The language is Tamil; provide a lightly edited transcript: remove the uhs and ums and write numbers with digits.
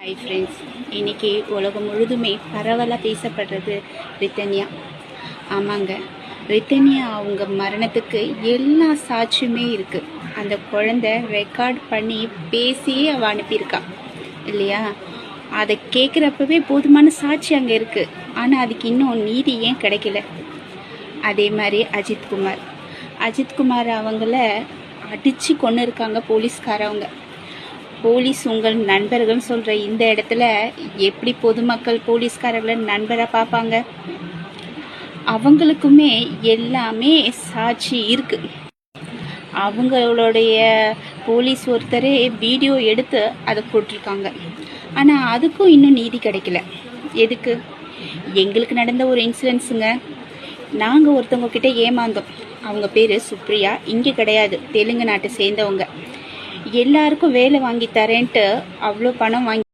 ஹாய் ஃப்ரெண்ட்ஸ், இன்றைக்கி உலகம் முழுதுமே பரவலாக பேசப்படுறது ரித்தன்யா. ஆமாங்க, ரித்தன்யா அவங்க மரணத்துக்கு எல்லா சாட்சியுமே இருக்குது. அந்த குழந்தை ரெக்கார்ட் பண்ணி பேசியே அவள் அனுப்பியிருக்கா இல்லையா? அதை கேட்குறப்பவே போதுமான சாட்சி அங்கே இருக்குது. ஆனால் அதுக்கு இன்னும் நீதி ஏன் கிடைக்கல? அதே மாதிரி அஜித்குமார் அவங்கள அடித்து கொண்டு இருக்காங்க போலீஸ்காரவங்க. போலீஸ் உங்கள் நண்பர்கள் சொல்கிற இந்த இடத்துல எப்படி பொதுமக்கள் போலீஸ்காரர்களை நண்பராக பார்ப்பாங்க? அவங்களுக்குமே எல்லாமே சாட்சி இருக்குது. அவங்களுடைய போலீஸ் ஒருத்தரே வீடியோ எடுத்து அதை போட்டிருக்காங்க. ஆனால் அதுக்கும் இன்னும் நீதி கிடைக்கல. எதுக்கு? எங்களுக்கு நடந்த ஒரு இன்சிடென்ட்ஸுங்க. நாங்கள் ஒருத்தவங்க கிட்டே ஏமாந்தோம். அவங்க பேர் சுப்ரியா, இங்கே கிடையாது, தெலுங்கு நாட்டை சேர்ந்தவங்க. எல்லாருக்கும் வேலை வாங்கி தரேன்ட்டு அவ்வளோ பணம் வாங்கி